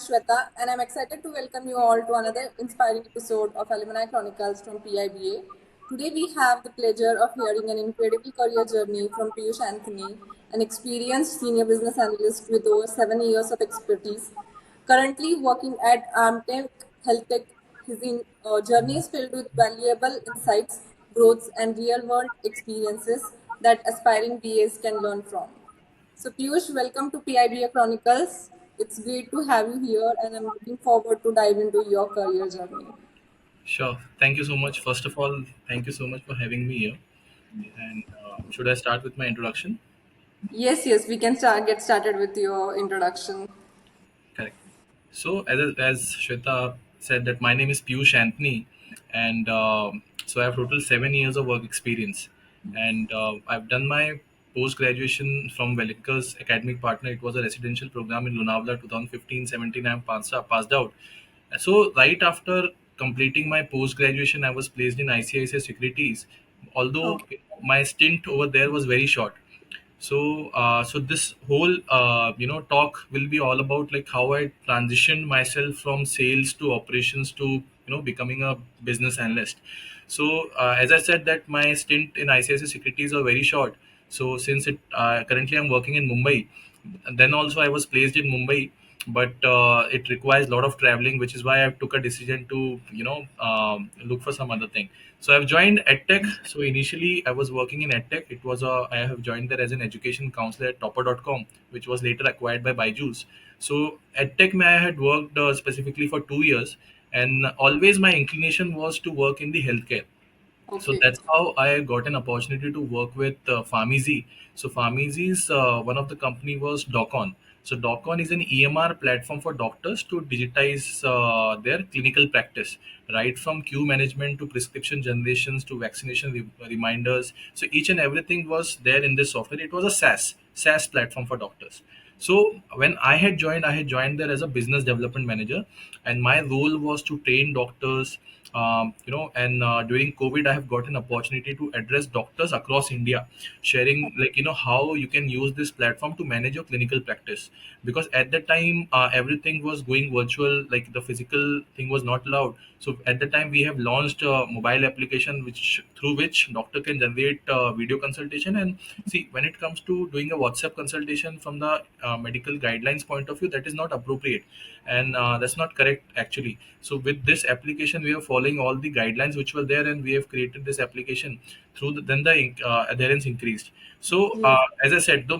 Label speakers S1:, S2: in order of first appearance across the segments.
S1: Shweta, and I'm excited to welcome you all to another inspiring episode of Alumni Chronicles from PIBA. Today, we have the pleasure of hearing an incredible career journey from Piyush Anthony, an experienced senior business analyst with over 7 years of expertise. Currently working at Amtech Health Tech, his journey is filled with valuable insights, growths, and real world experiences that aspiring BAs can learn from. So, Piyush, welcome to PIBA Chronicles. It's great to have you here, and I'm looking forward to dive into your career journey.
S2: Sure. Thank you so much. First of all, thank you so much for having me here. And should I start with my introduction?
S1: Yes, we can get started with your introduction.
S2: Correct. So, as Shweta said, that my name is Piyush Anthony, and so I have total 7 years of work experience, and I've done my post graduation from Velikers Academic Partner. It was a residential program in Lonavala 2015-17. I passed out. So right after completing my post graduation, I was placed in ICICI Securities. Although
S1: Okay.
S2: my stint over there was very short, so this whole talk will be all about like how I transitioned myself from sales to operations to becoming a business analyst. So as I said that my stint in ICICI Securities are very short. So since it currently I'm working in Mumbai, then also I was placed in Mumbai, but it requires a lot of traveling, which is why I took a decision to look for some other thing. So I've joined EdTech. So initially I was working in EdTech. I have joined there as an education counselor at Topper.com, which was later acquired by Byju's. So EdTech, I had worked specifically for 2 years, and always my inclination was to work in the healthcare. So
S1: Okay.
S2: that's how I got an opportunity to work with Pharmacy. So Pharmacy's one of the company was Docon. So Docon is an EMR platform for doctors to digitize their clinical practice, right from queue management to prescription generations to vaccination reminders. So each and everything was there in this software. It was a SaaS platform for doctors. So when I had joined there as a business development manager, and my role was to train doctors. And during COVID, I have got an opportunity to address doctors across India, sharing like how you can use this platform to manage your clinical practice. Because at the time, everything was going virtual, like the physical thing was not allowed. So at the time, we have launched a mobile application which through which doctor can generate video consultation. And see, when it comes to doing a WhatsApp consultation from the medical guidelines point of view, that is not appropriate, and that's not correct actually. So with this application, we are following all the guidelines which were there, and we have created this application then the adherence increased. So
S1: Yes.
S2: as I said,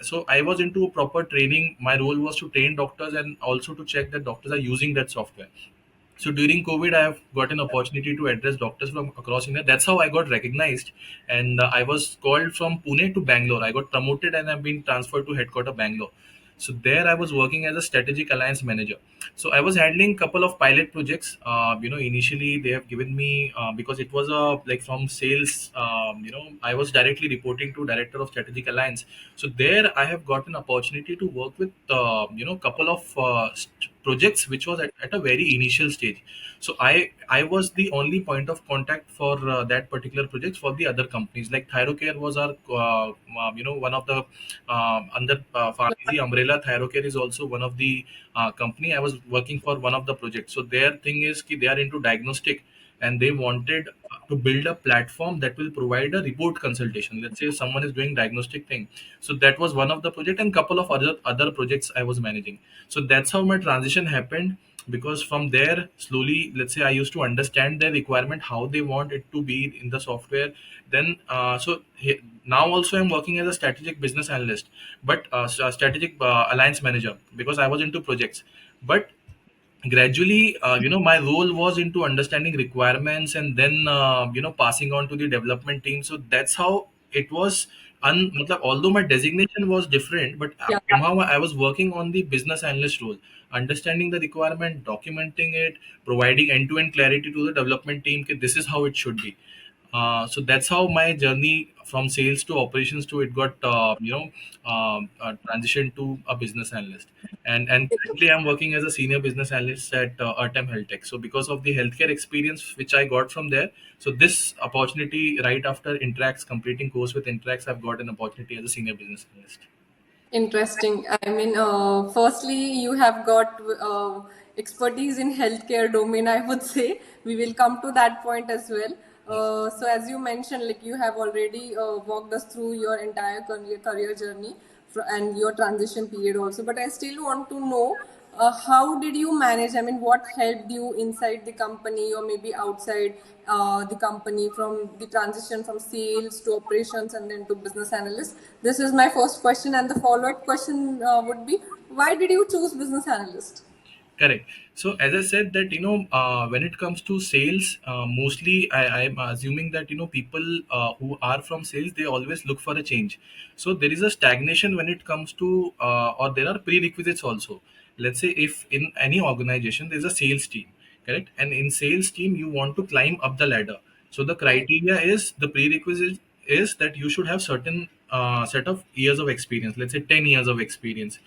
S2: so I was into proper training. My role was to train doctors and also to check that doctors are using that software. So during COVID, I have got an opportunity to address doctors from across India. That's how I got recognized, and I was called from Pune to Bangalore. I got promoted and I've been transferred to headquarter Bangalore. So there, I was working as a strategic alliance manager. So I was handling couple of pilot projects. Initially they have given me because it was a like from sales. I was directly reporting to director of strategic alliance. So there, I have got an opportunity to work with couple of projects which was at a very initial stage. So I was the only point of contact for that particular project for the other companies. Like Thyrocare was our one of the under pharmacy umbrella. Thyrocare is also one of the company. I was working for one of the projects. So their thing is ki they are into diagnostic, and they wanted to build a platform that will provide a report consultation. Let's say if someone is doing diagnostic thing. So that was one of the project, and couple of other projects I was managing. So that's how my transition happened. Because from there, slowly, let's say I used to understand their requirement, how they want it to be in the software. Then now also I'm working as a strategic business analyst, but strategic alliance manager, because I was into projects. But gradually, my role was into understanding requirements, and then passing on to the development team. So that's how it was. Matlab, although my designation was different, but
S1: Yeah.
S2: somehow I was working on the business analyst role, understanding the requirement, documenting it, providing end-to-end clarity to the development team. Okay, this is how it should be. So that's how my journey from sales to operations to it got transitioned to a business analyst. And currently I'm working as a senior business analyst at Artem Health Tech. So because of the healthcare experience which I got from there, so this opportunity right after Interact completing course with Interact, I've got an opportunity as a senior business analyst.
S1: Interesting. I mean, firstly, you have got expertise in healthcare domain, I would say. We will come to that point as well. So, as you mentioned, like you have already walked us through your entire career journey and your transition period also. But I still want to know how did you manage? I mean, what helped you inside the company or maybe outside the company from the transition from sales to operations and then to business analyst? This is my first question, and the follow-up question would be, why did you choose business analyst?
S2: Correct. So as I said that when it comes to sales, mostly I'm assuming that people who are from sales, they always look for a change. So there is a stagnation when it comes to or there are prerequisites also. Let's say if in any organization there's a sales team, correct, and in sales team you want to climb up the ladder. So the
S1: Right.
S2: criteria is the prerequisite is that you should have certain set of years of experience. Let's say 10 years of experience.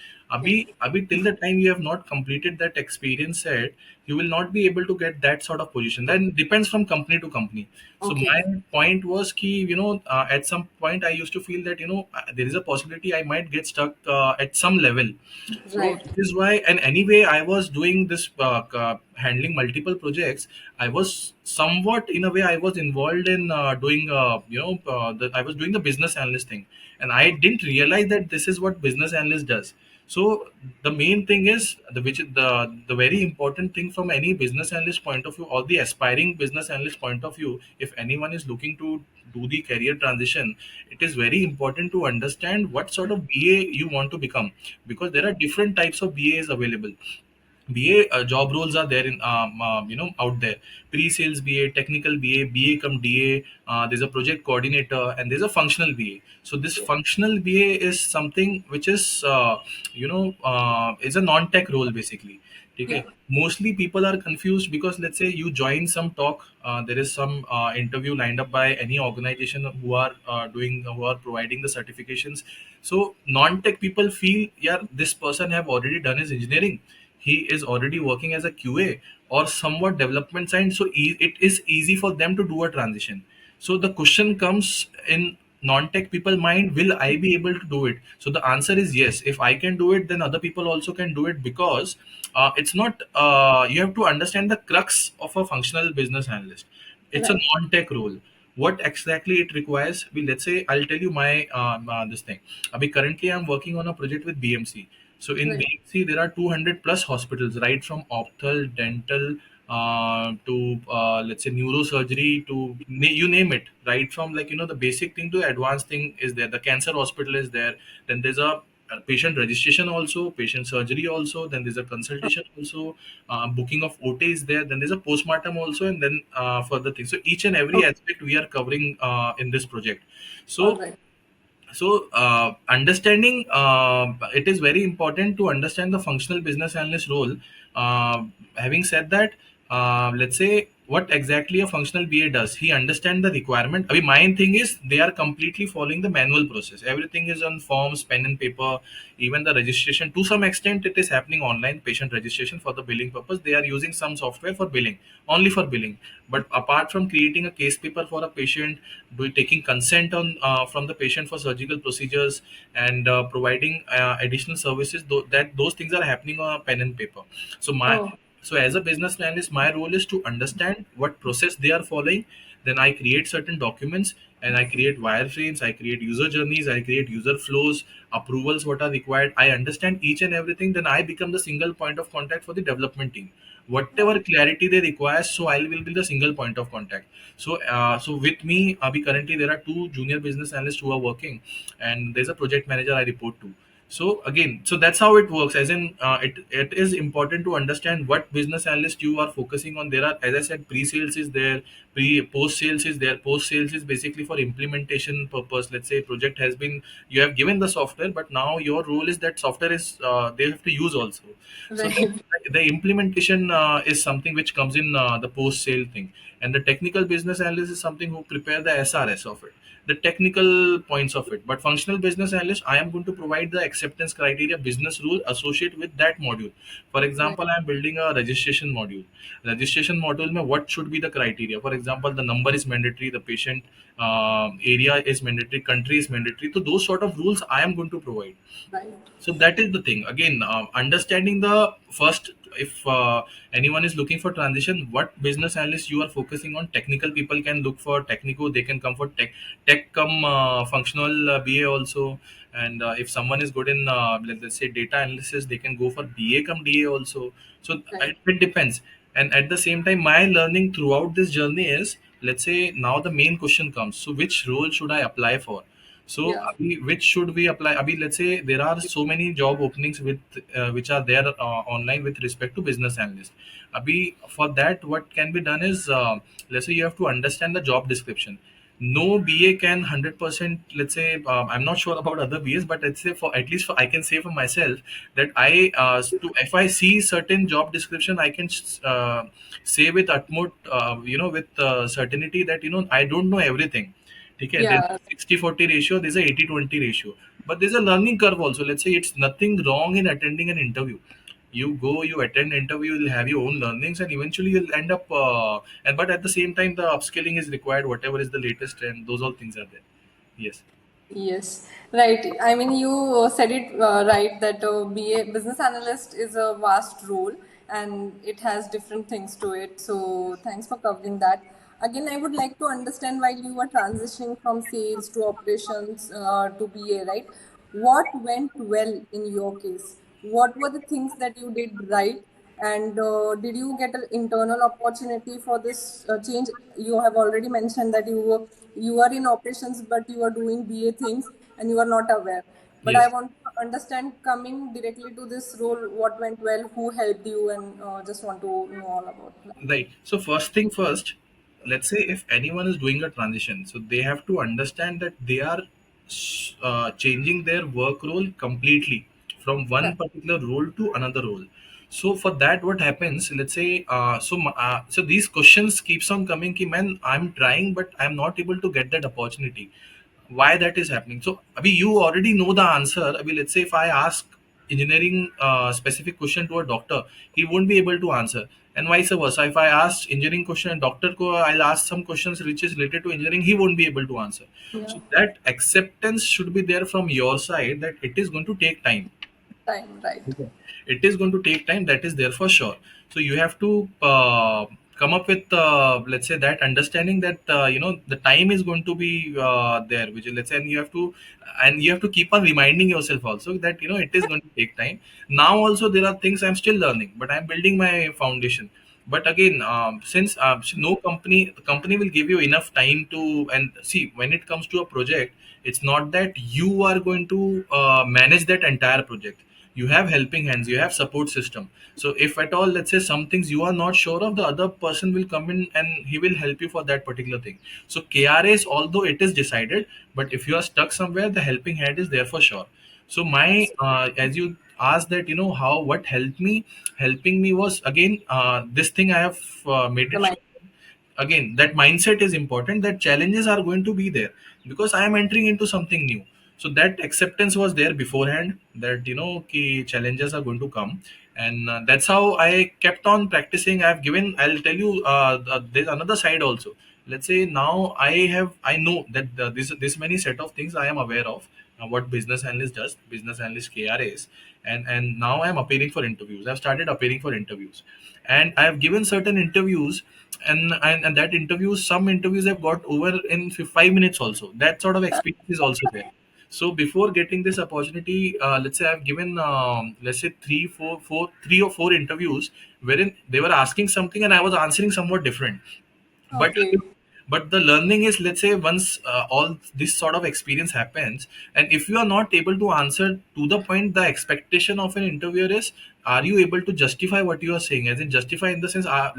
S1: Yes.
S2: Abhi, till the time you have not completed that experience set, you will not be able to get that sort of position. Then depends from company to company. So
S1: Okay.
S2: my point was ki, at some point I used to feel that there is a possibility I might get stuck at some level. So
S1: Right.
S2: this is why, and anyway, I was doing this handling multiple projects. I was somewhat, in a way, I was involved in doing, I was doing the business analyst thing, and I didn't realize that this is what business analyst does. So the main thing is the very important thing from any business analyst point of view or the aspiring business analyst point of view, if anyone is looking to do the career transition, it is very important to understand what sort of BA you want to become, because there are different types of BAs available. BA job roles are there in out there. Pre-sales BA, technical BA, BA come DA. There's a project coordinator, and there's a functional BA. So this
S1: Yes.
S2: functional BA is something which is is a non-tech role basically.
S1: Yeah.
S2: Okay. Mostly people are confused because let's say you join some talk, there is some interview lined up by any organization who are providing the certifications. So non-tech people feel, yeah, this person have already done his engineering, he is already working as a QA or somewhat development side, so it is easy for them to do a transition. So the question comes in non-tech people mind, will I be able to do it? So the answer is yes. If I can do it, then other people also can do it, because it's not you have to understand the crux of a functional business analyst. It's a
S1: Right.
S2: non-tech role. What exactly it requires, let's say I'll tell you my this thing. Currently I'm working on a project with BMC. So in
S1: Right.
S2: BMC, there are 200 plus hospitals, right from opthal, dental, to let's say neurosurgery, to you name it, right from like the basic thing to advanced thing is there. The cancer hospital is there. Then there's a patient registration also, patient surgery also. Then there's a consultation also, booking of OT is there. Then there's a postmortem also, and then further things. So each and every
S1: Okay.
S2: aspect we are covering in this project.
S1: All
S2: So
S1: right.
S2: understanding it is very important to understand the functional business analyst role. Having said that, let's say what exactly a functional BA does. He understand the requirement. I mean, my thing is they are completely following the manual process. Everything is on forms, pen and paper. Even the registration, to some extent, it is happening online. Patient registration for the billing purpose. They are using some software for billing, only for billing. But apart from creating a case paper for a patient, taking consent on from the patient for surgical procedures, and providing additional services, that those things are happening on a pen and paper. So my
S1: Oh.
S2: so as a business analyst, my role is to understand what process they are following. Then I create certain documents, and I create wireframes, I create user journeys, I create user flows, approvals what are required. I understand each and everything. Then I become the single point of contact for the development team. Whatever clarity they require, so I will be the single point of contact. So with me, currently there are two junior business analysts who are working, and there's a project manager I report to. So again, so that's how it works. As in, it is important to understand what business analyst you are focusing on. There are, as I said, pre-sales is there, post sales is there. Post sales is basically for implementation purpose. Let's say project has been, you have given the software, but now your role is that software is they have to use also. So
S1: Right.
S2: the implementation is something which comes in the post sale thing, and the technical business analyst is something who prepare the SRS of it, the technical points of it. But functional business analyst, I am going to provide the acceptance criteria, business rule associated with that module. For
S1: Right.
S2: example, I'm building a registration module. Registration module mein what should be the criteria? For example, the number is mandatory, the patient area is mandatory, country is mandatory. So those sort of rules I am going to provide.
S1: Right.
S2: So that is the thing. Again, understanding the first, if anyone is looking for transition, what business analyst you are focusing on. Technical people can look for technical, they can come for tech come functional BA also. And if someone is good in let's say data analysis, they can go for BA come DA also. So
S1: Right.
S2: it depends. And at the same time, my learning throughout this journey is, let's say now the main question comes, so which role should I apply for? So,
S1: Yeah.
S2: which should we apply? Let's say there are so many job openings with which are there online with respect to business analyst. For that, what can be done is, let's say you have to understand the job description. No BA can 100%. Let's say I'm not sure about other BAs, but let's say for at least for I can say for myself that if I see certain job description, I can say with utmost with certainty that I don't know everything. Okay, there's
S1: Yeah.
S2: a 60-40 ratio, there's a 80-20 ratio. But there's a learning curve also. Let's say it's nothing wrong in attending an interview. You go, you attend interview, you'll have your own learnings, and eventually you'll end up. And but at the same time, the upskilling is required. Whatever is the latest trend, those all things are there. Yes.
S1: Yes, right. I mean, you said it right that BA business analyst is a vast role and it has different things to it. So, thanks for covering that. Again, I would like to understand while you were transitioning from sales to operations to BA, right? What went well in your case? What were the things that you did right? And did you get an internal opportunity for this change? You have already mentioned that you are in operations, but you are doing BA things and you are not aware. But I
S2: Yes.
S1: want to understand coming directly to this role, what went well, who helped you, and just want to know all about that.
S2: Right. So first thing first, let's say if anyone is doing a transition, so they have to understand that they are changing their work role completely from one
S1: Correct.
S2: particular role to another role. So for that, what happens? Let's say, so these questions keeps on coming. Ki, man, I'm trying, but I'm not able to get that opportunity. Why that is happening? So Abhi, you already know the answer. Abhi, let's say if I ask engineering specific question to a doctor, he won't be able to answer, and vice versa. If I ask engineering question and doctor ko I'll ask some questions which is related to engineering, he won't be able to answer.
S1: Yeah,
S2: So that acceptance should be there from your side that it is going to take time.
S1: time, right.
S2: Okay. It is going to take time, that is there for sure. So you have to come up with let's say that understanding that the time is going to be there, which is, let's say, and you have to keep on reminding yourself also that it is going to take time. Now also there are things I'm still learning, but I'm building my foundation. But again, since no company, the company will give you enough time to, and see, when it comes to a project, it's not that you are going to manage that entire project. You have helping hands, you have support system. So if at all, let's say, some things you are not sure of, the other person will come in and he will help you for that particular thing. So KRAs, although it is decided, but if you are stuck somewhere, the helping hand is there for sure. So my
S1: Absolutely.
S2: as you asked that, how what helped me, helping me was, again, this thing I have made
S1: The
S2: it
S1: mind.
S2: sure. Again, that mindset is important, that challenges are going to be there because I am entering into something new. So that acceptance was there beforehand, that ki challenges are going to come. And that's how I kept on practicing. I'll tell you, there's another side also. Let's say now I know that this many set of things I am aware of, what business analyst does, business analyst KRAs. And now I am appearing for interviews. I've started appearing for interviews, and I have given certain interviews. And that interviews, some interviews have got over in 5 minutes also. That sort of experience is also there. So before getting this opportunity, let's say I've given, let's say, three or four interviews wherein they were asking something and I was answering somewhat different. but
S1: Okay.
S2: but the learning is, let's say, once all this sort of experience happens, and if you are not able to answer to the point, the expectation of an interviewer is, are you able to justify what you are saying? As in, justify in the sense, are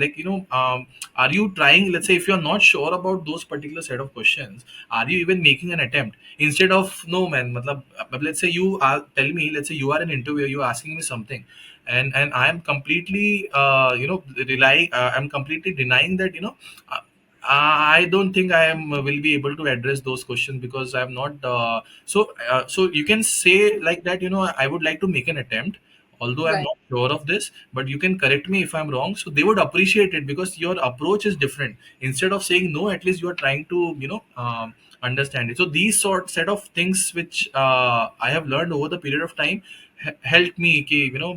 S2: you trying? Let's say if you are not sure about those particular set of questions, are you even making an attempt? Instead of, no man, matlab, let's say you are tell me, let's say you are an interviewer, you are asking me something, and I am completely I'm completely denying that, I don't think I am will be able to address those questions because I'm not. So you can say like that. I would like to make an attempt, although I'm
S1: Right.
S2: not sure of this. But you can correct me if I'm wrong. So they would appreciate it because your approach is different. Instead of saying no, at least you are trying to understand it. So these set of things which I have learned over the period of time helped me.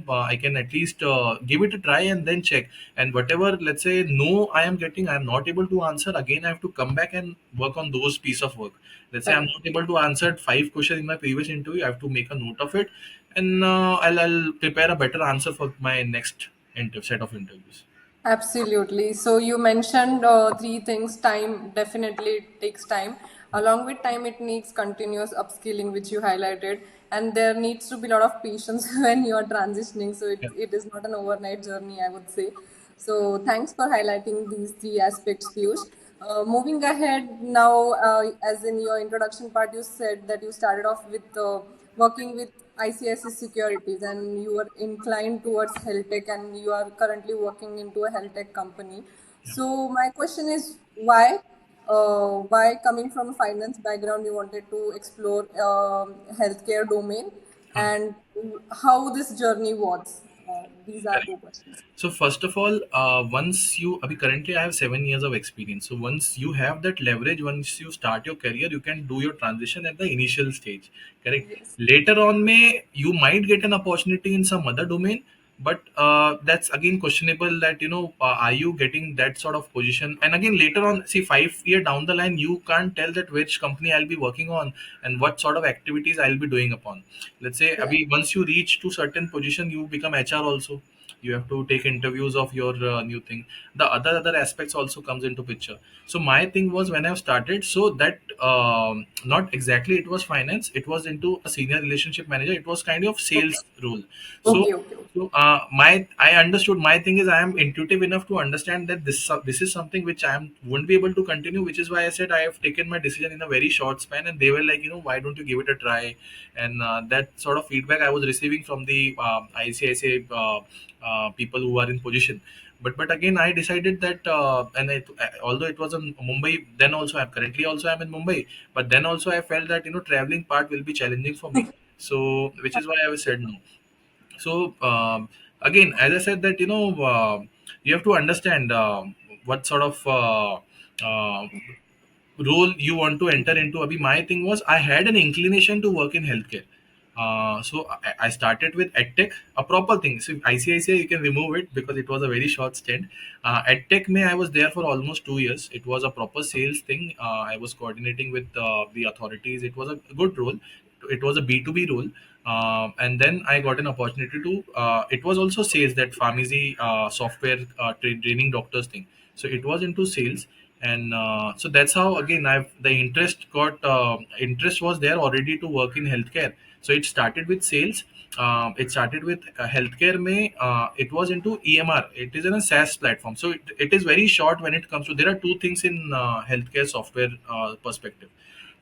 S2: I can at least give it a try and then check, and whatever, let's say, no I am getting, I am not able to answer, again I have to come back and work on those piece of work. Let's say I'm
S1: Correct.
S2: not able to answer 5 questions in my previous interview, I have to make a note of it, and I'll prepare a better answer for my next set of interviews.
S1: Absolutely. So you mentioned three things. Time definitely takes time. Along with time, it needs continuous upskilling, which you highlighted, and there needs to be a lot of patience when you are transitioning. So
S2: Yeah.
S1: it is not an overnight journey, I would say. So thanks for highlighting these three aspects, Piyush. Moving ahead now, as in your introduction part, you said that you started off with working with ICICI Securities and you were inclined towards health tech and you are currently working into a health tech company.
S2: Yeah.
S1: So my question is why? Why coming from a finance background you wanted to explore healthcare domain
S2: Huh.
S1: and how this journey was? These are
S2: Correct.
S1: two questions.
S2: So first of all, once you, currently I have 7 years of experience. So once you have that leverage, once you start your career, you can do your transition at the initial stage. Correct.
S1: Yes.
S2: Later on, you might get an opportunity in some other domain, but that's again questionable. That are you getting that sort of position? And again, later on, see, 5 year down the line, you can't tell that which company I'll be working on and what sort of activities I'll be doing upon. Let's say,
S1: Right.
S2: once you reach to certain position, you become HR also. You have to take interviews of your new thing. The other aspects also comes into picture. So my thing was, when I've started, so that not exactly it was finance, it was into a senior relationship manager, it was kind of
S1: Okay.
S2: sales role. so
S1: Okay. Okay. Okay.
S2: so my I understood, my thing is I am intuitive enough to understand that this is something which I won't be able to continue, which is why I said I have taken my decision in a very short span, and they were like, why don't you give it a try? And that sort of feedback I was receiving from the ICICI people who are in position. But again, I decided that, although it was in Mumbai, then also I'm currently also I'm in Mumbai, but then also I felt that traveling part will be challenging for me. So which is why I said no. So again, as I said that you have to understand what sort of uh, role you want to enter into. Abhi, my thing was I had an inclination to work in healthcare. So I started with edtech, a proper thing. So ICICI, you can remove it because it was a very short stint. Edtech, I was there for almost 2 years. It was a proper sales thing. I was coordinating with the authorities. It was a good role. It was a B2B role. And then I got an opportunity to. It was also sales, that pharmacy software training doctors thing. So it was into sales, and so that's how again I've the interest was there already to work in healthcare. So it started with sales. It started with healthcare. It was into EMR. It is in a SaaS platform. So it is very short when it comes to. There are two things in healthcare software perspective.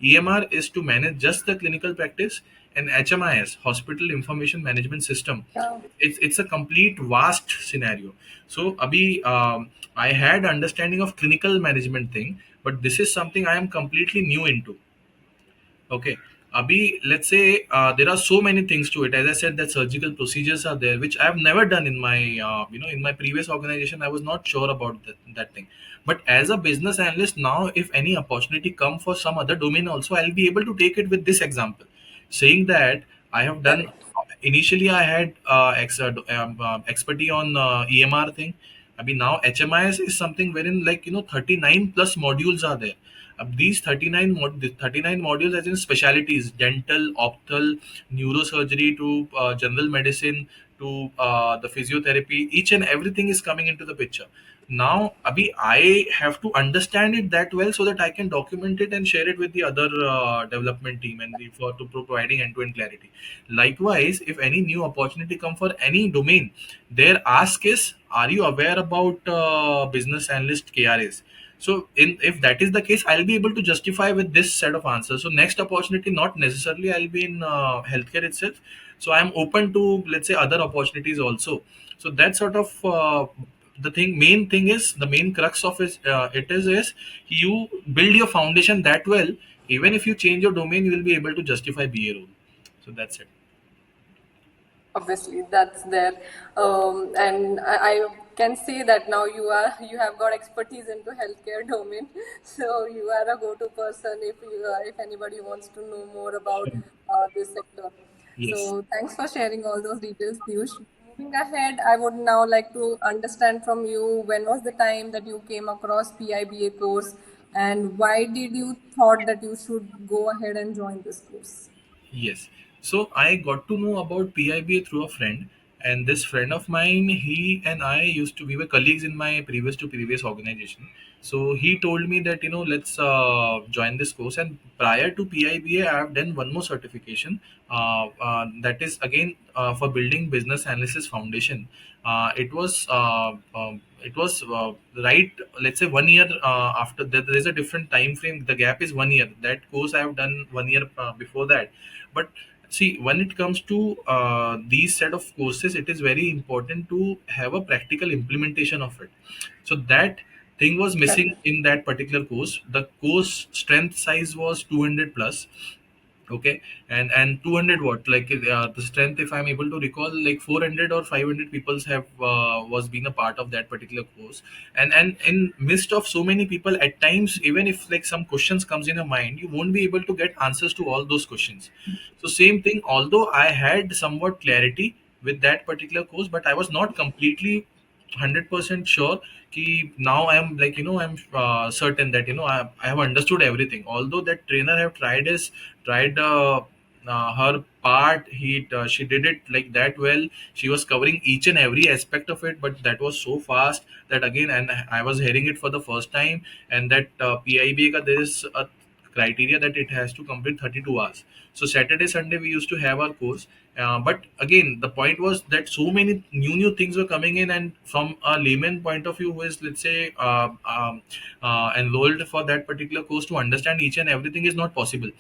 S2: EMR is to manage just the clinical practice, and HMIS, Hospital Information Management System,
S1: Yeah.
S2: it's a complete vast scenario. So Abhi, I had understanding of clinical management thing, but this is something I am completely new into. Okay. Abhi, let's say there are so many things to it. As I said, that surgical procedures are there, which I have never done in my, in my previous organization. I was not sure about that thing. But as a business analyst now, if any opportunity come for some other domain also, I'll be able to take it with this example, saying that I have done.
S1: Correct.
S2: Initially, I had expertise on EMR thing. I mean, now HMIS is something wherein, like, 39 plus modules are there. These 39 modules as in specialties, dental, optal, neurosurgery to general medicine to the physiotherapy, each and everything is coming into the picture. Now, Abhi, I have to understand it that well so that I can document it and share it with the other development team, and for to providing end-to-end clarity. Likewise, if any new opportunity come for any domain, their ask is, are you aware about business analyst KRAs? So if that is the case, I'll be able to justify with this set of answers. So next opportunity, not necessarily I'll be in healthcare itself. So I'm open to, let's say, other opportunities also. So that sort of the main thing is, the main crux of it is you build your foundation that well. Even if you change your domain, you will be able to justify BA role. So that's it.
S1: Obviously that's there, and I can say that now you have got expertise into healthcare domain, so you are a go-to person if anybody wants to know more about
S2: Sure.
S1: this sector.
S2: Yes.
S1: So thanks for sharing all those details, Piyush. Moving ahead, I would now like to understand from you, when was the time that you came across PIBA course, and why did you thought that you should go ahead and join this course?
S2: Yes. So I got to know about PIBA through a friend, and this friend of mine, he and I used to, we were colleagues in my previous organization. So he told me that, let's join this course. And prior to PIBA, I have done one more certification. That is again for building business analysis foundation. It was right, let's say 1 year after that. There is a different time frame. The gap is 1 year. That course I have done 1 year before that. But see, when it comes to these set of courses, it is very important to have a practical implementation of it. So that thing was missing
S1: Definitely.
S2: in that particular course. The course strength size was 200 plus. Okay. And 200 what, like the strength, if I'm able to recall, like 400 or 500 peoples have was being a part of that particular course. And in midst of so many people, at times, even if like some questions comes in your mind, you won't be able to get answers to all those questions. So same thing, although I had somewhat clarity with that particular course, but I was not completely 100% sure कि now I am, like, I'm certain that, I have understood everything. Although that trainer have tried her part, she did it like that well. She was covering each and every aspect of it, but that was so fast that, again, and I was hearing it for the first time. And that PIB ka, there is a criteria that it has to complete 32 hours. So Saturday Sunday we used to have our course. But again, the point was that so many new things were coming in, and from a layman point of view, who is, let's say, enrolled for that particular course, to understand each and everything is not possible.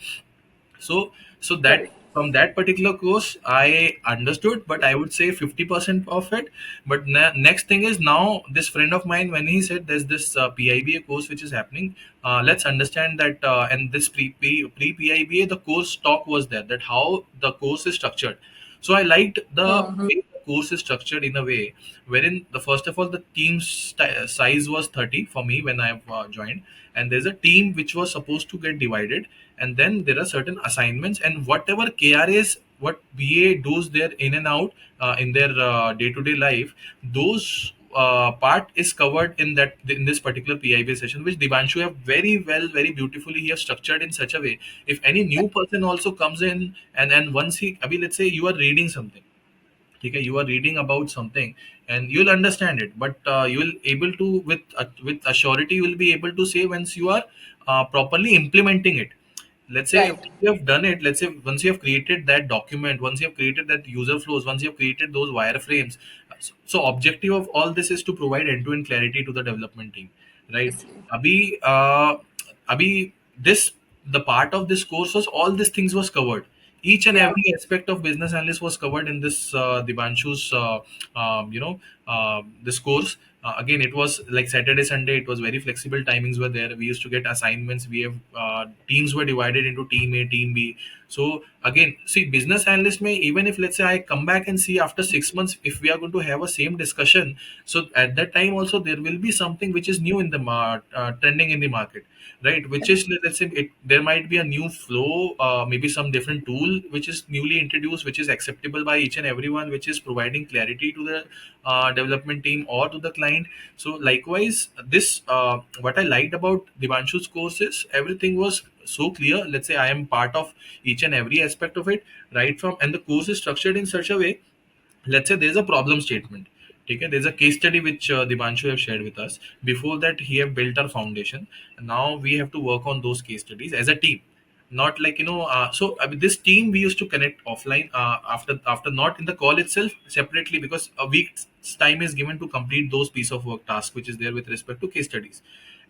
S2: So that,
S1: Correct.
S2: from that particular course I understood, but I would say 50% of it. But next thing is, now this friend of mine, when he said there's this PIBA course which is happening, let's understand that. And this pre PIBA, the course talk was there, that how the course is structured. So I liked the
S1: Mm-hmm.
S2: way the course is structured, in a way wherein, the first of all, the team size was 30 for me when I've joined. And there's a team which was supposed to get divided, and then there are certain assignments, and whatever KRAs, what BA does there in and out in their day-to-day life, those part is covered in that, in this particular PIB session, which Divanshu have very well, very beautifully he have structured in such a way. If any new person also comes in, and once he, I mean, let's say you are reading something, okay, you are reading about something, and you'll understand it, but you will able to, with a surety, you will be able to say once you are properly implementing it. Let's say
S1: Right.
S2: once you have done it, let's say once you have created that document, once you have created that user flows, once you have created those wireframes. So objective of all this is to provide end-to-end clarity to the development team, right?
S1: Obviously.
S2: Abhi, this, the part of this course was, all these things was covered. Each and
S1: Yeah.
S2: every aspect of business analyst was covered in this Divanshu's this course. Again, it was like Saturday Sunday, it was very flexible, timings were there, we used to get assignments, we have teams were divided into team A, team B. So again, see, business analyst may, even if, let's say, I come back and see after 6 months, if we are going to have a same discussion, so at that time also there will be something which is new in the trending in the market, right? Which is, let's say, there might be a new flow, maybe some different tool which is newly introduced, which is acceptable by each and everyone, which is providing clarity to the development team or to the client. So likewise, this what I liked about Divanshu's course is, everything was so clear. Let's say I am part of each and every aspect of it, right from, and the course is structured in such a way. Let's say there's a problem statement. Okay, there's a case study which Divanshu have shared with us. Before that, he have built our foundation. And now we have to work on those case studies as a team, not like, so I mean, this team we used to connect offline, after, not in the call itself, separately, because a week's time is given to complete those piece of work task which is there with respect to case studies.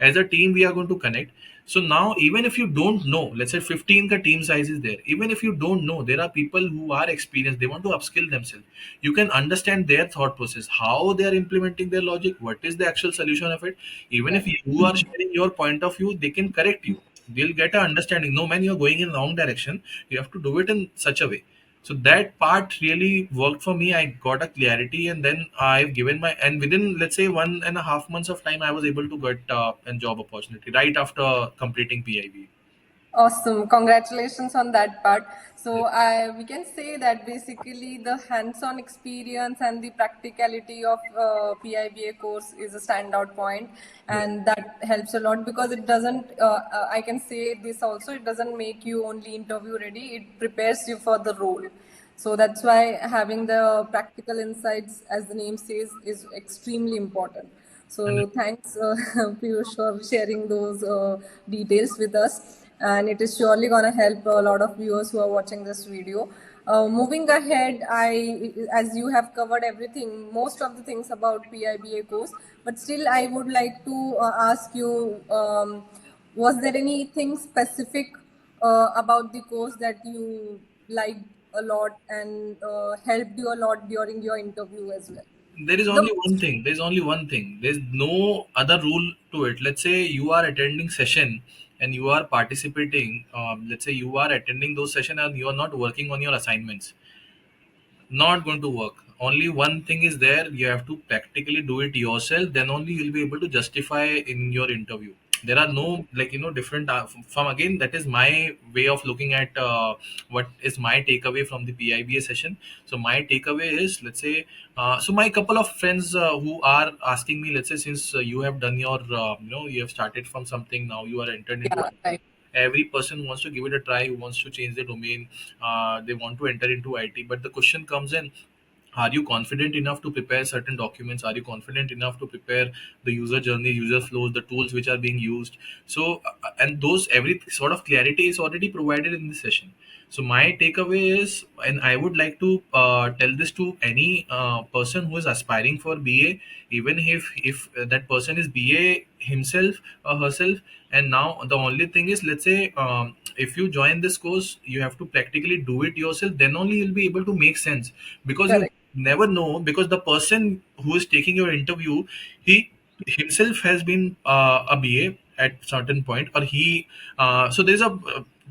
S2: As a team we are going to connect. So now even if you don't know, let's say 15 ka team size is there, even if you don't know, there are people who are experienced, they want to upskill themselves. You can understand their thought process, how they are implementing their logic, what is the actual solution of it. Even if
S1: Right.
S2: you are sharing your point of view, they can correct you. They'll get an understanding, no man, you're going in wrong direction, you have to do it in such a way. So that part really worked for me. I got a clarity, and then I've given my, and within, let's say, 1.5 months of time, I was able to get a job opportunity right after completing PIB.
S1: Awesome. Congratulations on that part.
S2: Yes.
S1: So we can say that basically the hands-on experience and the practicality of PIBA course is a standout point,
S2: Yes.
S1: and that helps a lot because it doesn't. I can say this also. It doesn't make you only interview ready. It prepares you for the role. So that's why having the practical insights, as the name says, is extremely important.
S2: And
S1: So thanks, Piyush, for sharing those details with us. And it is surely going to help a lot of viewers who are watching this video. Moving ahead, as you have covered everything, most of the things about PIBA course, but still, I would like to ask you, was there anything specific about the course that you liked a lot and helped you a lot during your interview as well?
S2: there is
S1: The
S2: only one
S1: most
S2: thing. There's only one thing. There's no other rule to it. Let's say you are attending session and you are participating. Let's say you are attending those session and you are not working on your assignments, not going to work. Only one thing is there, you have to practically do it yourself, then only you'll be able to justify in your interview. There are no, like, different from, again, that is my way of looking at what is my takeaway from the PIBA session. So my takeaway is, let's say, so my couple of friends who are asking me, let's say, since you have done your you have started from something, now you are entered into
S1: yeah,
S2: IT.
S1: right,
S2: Every person wants to give it a try, who wants to change their domain, they want to enter into IT. But the question comes in, are you confident enough to prepare certain documents? Are you confident enough to prepare the user journey, user flows, the tools which are being used? So and those, every sort of clarity is already provided in this session. So my takeaway is, and I would like to tell this to any person who is aspiring for BA, even if that person is BA himself or herself. And now the only thing is, let's say, if you join this course, you have to practically do it yourself, then only you'll be able to make sense. Because you
S1: correct,
S2: never know, because the person who is taking your interview, he himself has been a BA at certain point, or he so there's a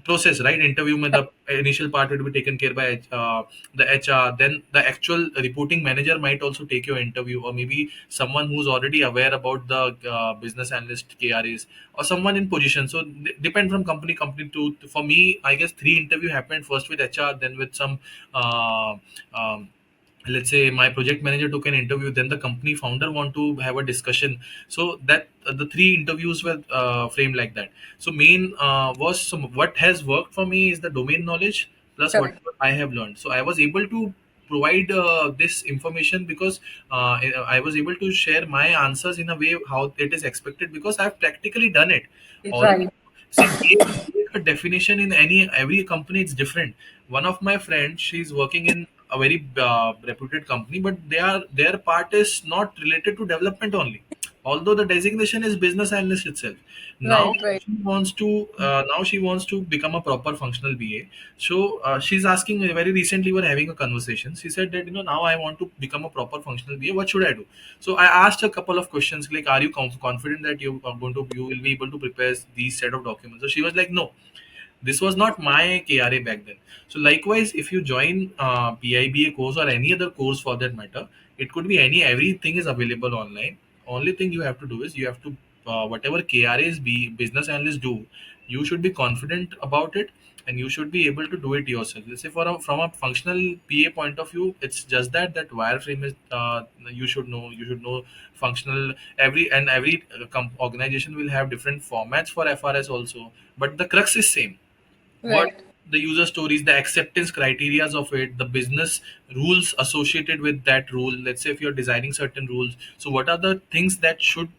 S2: process, right? Interview mein, the initial part will be taken care by the HR, then the actual reporting manager might also take your interview, or maybe someone who's already aware about the business analyst KRAs, or someone in position. So depend from company to, for me, I guess 3 interview happened, first with HR, then with some uh, um, let's say my project manager took an interview, then the company founder want to have a discussion. So that the 3 interviews were framed like that. So main was some, what has worked for me is the domain knowledge plus what
S1: correct,
S2: I have learned. So I was able to provide this information because I was able to share my answers in a way how it is expected, because I've practically done it. All,
S1: right,
S2: see, a definition in any every company it's different. One of my friends, she's working in a very reputed company, but their part is not related to development only, although the designation is business analyst itself. now
S1: right, right,
S2: she wants to now she wants to become a proper functional BA. So she's asking me, very recently we were having a conversation, she said that, now I want to become a proper functional BA, what should I do? So I asked a couple of questions, like, are you confident that you will be able to prepare these set of documents? So she was like, no, this was not my KRA back then. So likewise, if you join PIBA course or any other course for that matter, it could be everything is available online. Only thing you have to do is, you have to whatever KRAs be business analysts do, you should be confident about it, and you should be able to do it yourself. Let's say from a functional PA point of view, it's just that wireframe is you should know functional. Every organization will have different formats for FRS also, but the crux is same. What
S1: right,
S2: the user stories, the acceptance criterias of it, the business rules associated with that rule. Let's say if you're designing certain rules, so what are the things that should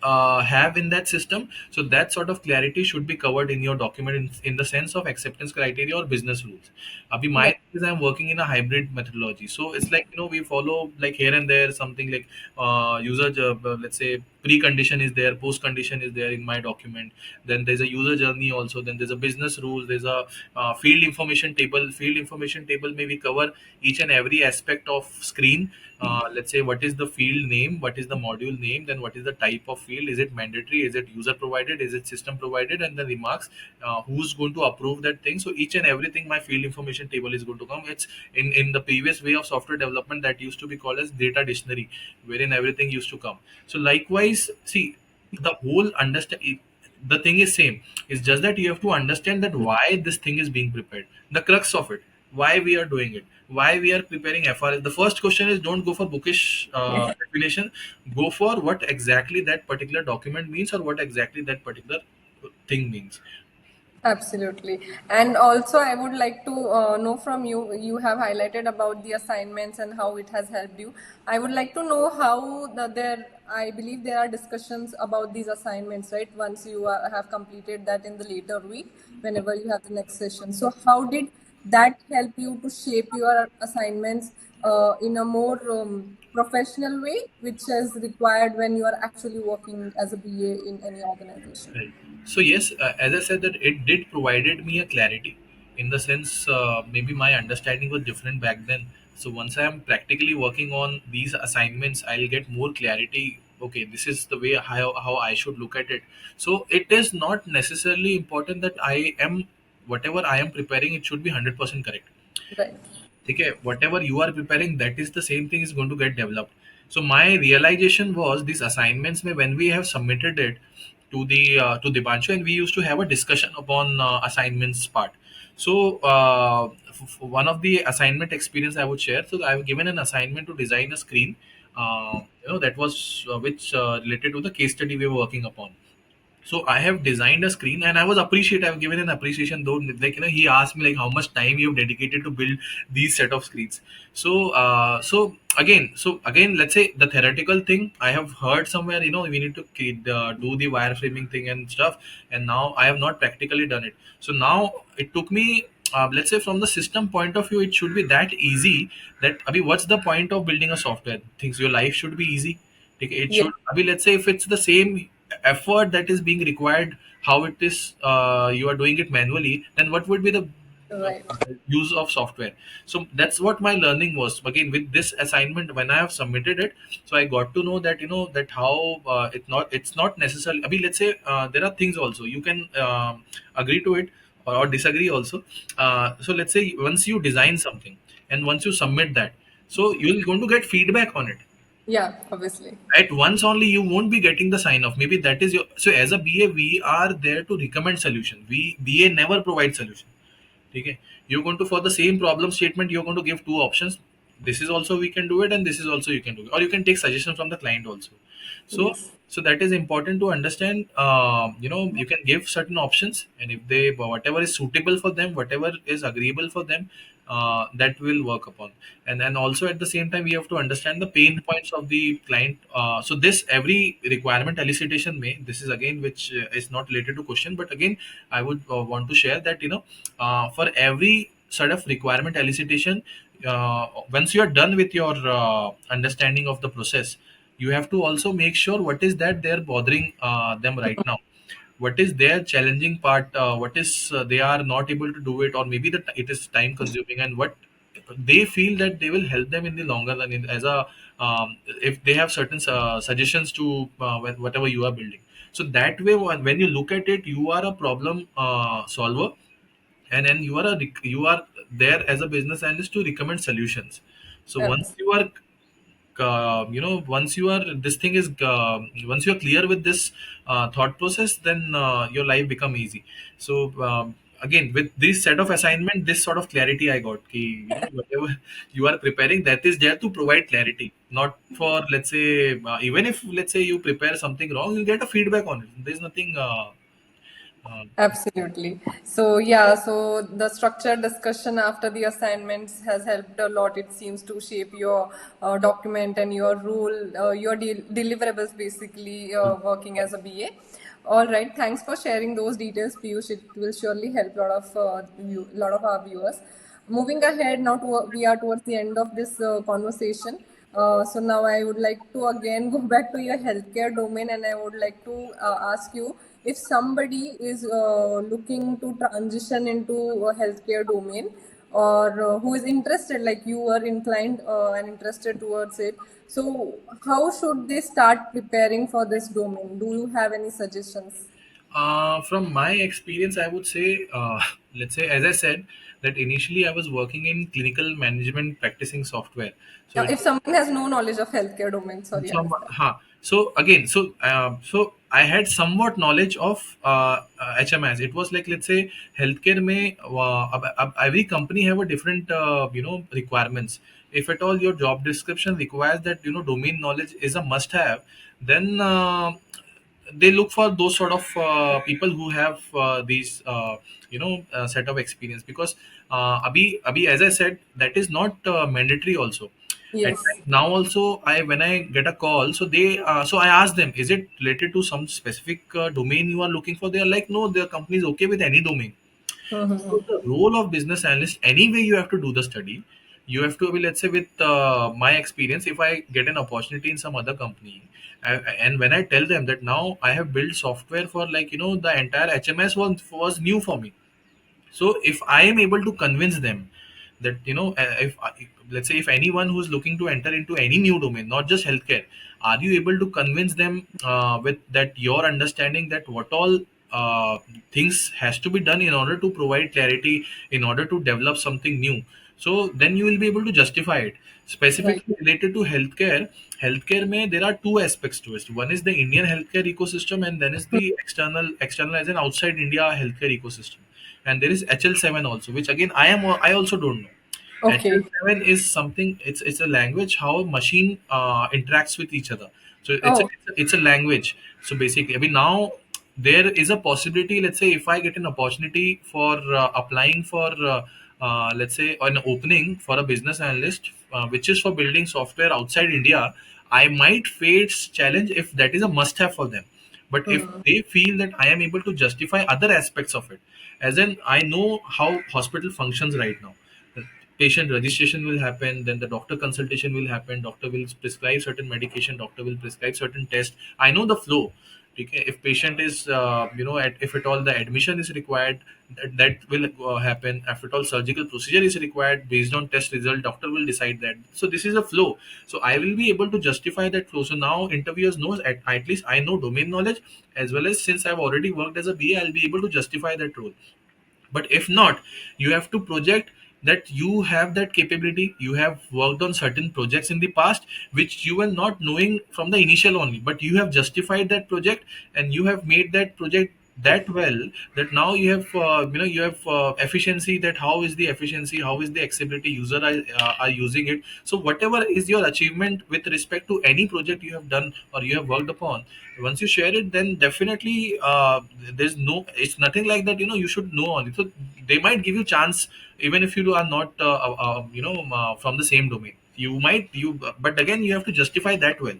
S2: have in that system? So that sort of clarity should be covered in your document, in the sense of acceptance criteria or business rules. Abhi my
S1: right,
S2: thing is, I'm working in a hybrid methodology, so it's like, we follow like here and there something like let's say pre-condition is there, post-condition is there in my document. Then there's a user journey also. Then there's a business rules. There's a field information table. Field information table may we cover each and every aspect of screen. Let's say what is the field name, what is the module name, then what is the type of field, is it mandatory, is it user provided, is it system provided, and the remarks, who's going to approve that thing. So each and everything my field information table is going to come. It's in the previous way of software development that used to be called as data dictionary, wherein everything used to come. So likewise, see, the whole understand, the thing is same. It's just that you have to understand that why this thing is being prepared, the crux of it, why we are doing it, why we are preparing FRS. The first question is, don't go for bookish definition. Go for what exactly that particular document means, or what exactly that particular thing means.
S1: Absolutely. And also, I would like to know from you, you have highlighted about the assignments and how it has helped you. I would like to know how I believe there are discussions about these assignments, right? Once you have completed that in the later week, whenever you have the next session. So, how did that help you to shape your assignments in a more professional way, which is required when you are actually working as a BA in any organization?
S2: Right. So yes, as I said, that it did provided me a clarity, in the sense, maybe my understanding was different back then. So once I am practically working on these assignments, I'll get more clarity. Okay, this is the way how I should look at it. So it is not necessarily important that I am, whatever I am preparing, it should be 100% correct.
S1: Right.
S2: Okay, whatever you are preparing, that is the same thing is going to get developed. So my realization was these assignments, when we have submitted it to the Dipanshu, and we used to have a discussion upon assignments part. So one of the assignment experience I would share. So I've given an assignment to design a screen, that was which related to the case study we were working upon. So I have designed a screen, and I was appreciate. I've given an appreciation, though, like, he asked me like how much time you've dedicated to build these set of screens. So again, let's say the theoretical thing I have heard somewhere, we need to do the wireframing thing and stuff, and now I have not practically done it. So now it took me. Let's say from the system point of view, it should be that easy that, Abhi, what's the point of building a software? Things your life should be easy. It
S1: Yes.
S2: should. Abhi, let's say if it's the same effort that is being required, how it is, you are doing it manually, then what would be the
S1: Right.
S2: use of software? So that's what my learning was, again, with this assignment when I have submitted it. So I got to know that, that how it's not necessarily, I mean, let's say, there are things also you can agree to it, or disagree also. So let's say once you design something, and once you submit that, so you're going to get feedback on it.
S1: Yeah, obviously.
S2: At once only you won't be getting the sign off. Maybe that is your, so as a BA we are there to recommend solution. We BA never provide solution. Okay, you're going to, for the same problem statement, you're going to give two options. This is also we can do it, and this is also you can do it, or you can take suggestions from the client also. So
S1: Yes.
S2: so that is important to understand. You can give certain options, and if they, whatever is suitable for them, whatever is agreeable for them, that will work upon. And also at the same time we have to understand the pain points of the client. So this every requirement elicitation may, this is again which is not related to question, but again I would want to share that, for every sort of requirement elicitation, once you are done with your understanding of the process, you have to also make sure what is that they're bothering them right now, what is their challenging part, what is they are not able to do it, or maybe that it is time consuming, and what they feel that they will help them in the longer run, as a, if they have certain suggestions to whatever you are building. So that way, when you look at it, you are a problem solver, and then you are there as a business analyst to recommend solutions. So once
S1: Abs-
S2: you are, once you are, this thing is, once you are clear with this thought process, then your life become easy. So again, with this set of assignment, this sort of clarity I got, ki, whatever you are preparing, that is there to provide clarity, not for, let's say, even if, let's say, you prepare something wrong, you get a feedback on it. There's nothing uh,
S1: Absolutely. So, yeah, so the structured discussion after the assignments has helped a lot, it seems, to shape your document and your rule, your deliverables, basically, working as a BA. All right, thanks for sharing those details, Piyush. It will surely help a lot of our viewers. Moving ahead now, we are towards the end of this conversation. So now I would like to again go back to your healthcare domain, and I would like to ask you if somebody is looking to transition into a healthcare domain, or who is interested, like you were inclined and interested towards it. So how should they start preparing for this domain? Do you have any suggestions?
S2: From my experience, I would say, let's say, as I said, that initially I was working in clinical management practicing software. So it
S1: If someone has no knowledge of healthcare domain, sorry, I
S2: from
S1: missed that.
S2: so again, so I had somewhat knowledge of HMS. It was like, let's say, healthcare may every company have a different requirements. If at all your job description requires that domain knowledge is a must have, then they look for those sort of people who have these set of experience, because abhi, as I said, that is not mandatory also. At
S1: Yes.
S2: times now also, when I get a call, so so I ask them, is it related to some specific domain you are looking for? They are like, no, the company is okay with any domain. So the role of business analyst, anyway, you have to do the study. You have to be, let's say, with my experience, if I get an opportunity in some other company, and when I tell them that now I have built software for, like, the entire HMS was new for me. So if I am able to convince them that, if let's say, if anyone who's looking to enter into any new domain, not just healthcare, are you able to convince them with that your understanding that what all things has to be done in order to provide clarity, in order to develop something new? So then you will be able to justify it.
S1: Right.
S2: Specifically related to healthcare mein, there are two aspects to it. One is the Indian healthcare ecosystem, and then is the external as an outside India healthcare ecosystem. And there is HL7 also, which again I also don't know.
S1: Okay.
S2: HL7 is something, it's a language how machine interacts with each other. So
S1: Oh.
S2: it's a language. So basically, I mean, now there is a possibility, let's say, if I get an opportunity for applying for let's say an opening for a business analyst, which is for building software outside India, I might face challenge if that is a must have for them. But if
S1: Hmm.
S2: they feel that I am able to justify other aspects of it, as in I know how hospital functions right now. The patient registration will happen, then the doctor consultation will happen, doctor will prescribe certain medication, doctor will prescribe certain test. I know the flow. Okay, if patient is if at all the admission is required, that will happen. If at all surgical procedure is required, based on test result, doctor will decide that. So this is a flow. So I will be able to justify that flow. So now interviewers knows, at least I know domain knowledge, as well as since I've already worked as a BA, I'll be able to justify that role. But if not, you have to project that you have that capability, you have worked on certain projects in the past which you were not knowing from the initial only, but you have justified that project, and you have made that project that well, that now you have you have efficiency, that how is the efficiency, how is the accessibility, user are using it. So whatever is your achievement with respect to any project you have done or you have worked upon, once you share it, then definitely there's no, it's nothing like that, you should know on it. So they might give you chance, even if you are not from the same domain. You might you But again, you have to justify that well,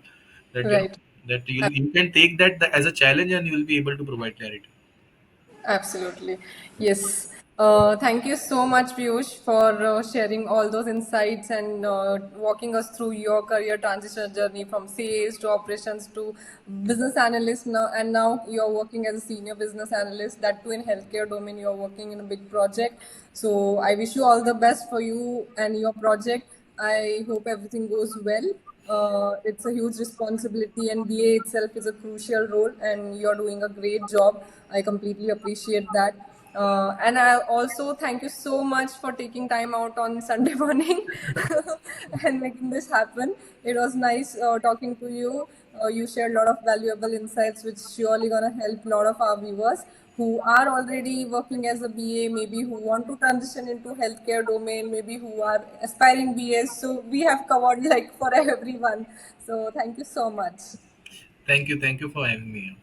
S2: that
S1: Right.
S2: that you can take that as a challenge, and you will be able to provide clarity.
S1: Absolutely. Yes. Thank you so much, Piyush, for sharing all those insights and walking us through your career transition journey from sales to operations to business analyst now, and now you're working as a senior business analyst. That too in healthcare domain, you're working in a big project. So I wish you all the best for you and your project. I hope everything goes well. It's a huge responsibility, and BA itself is a crucial role, and you're doing a great job. I completely appreciate that. And I also thank you so much for taking time out on Sunday morning and making this happen. It was nice talking to you. You shared a lot of valuable insights, which surely gonna help a lot of our viewers who are already working as a BA, maybe who want to transition into healthcare domain, maybe who are aspiring BAs. So we have covered like for everyone. So thank you so much.
S2: Thank you for having me here.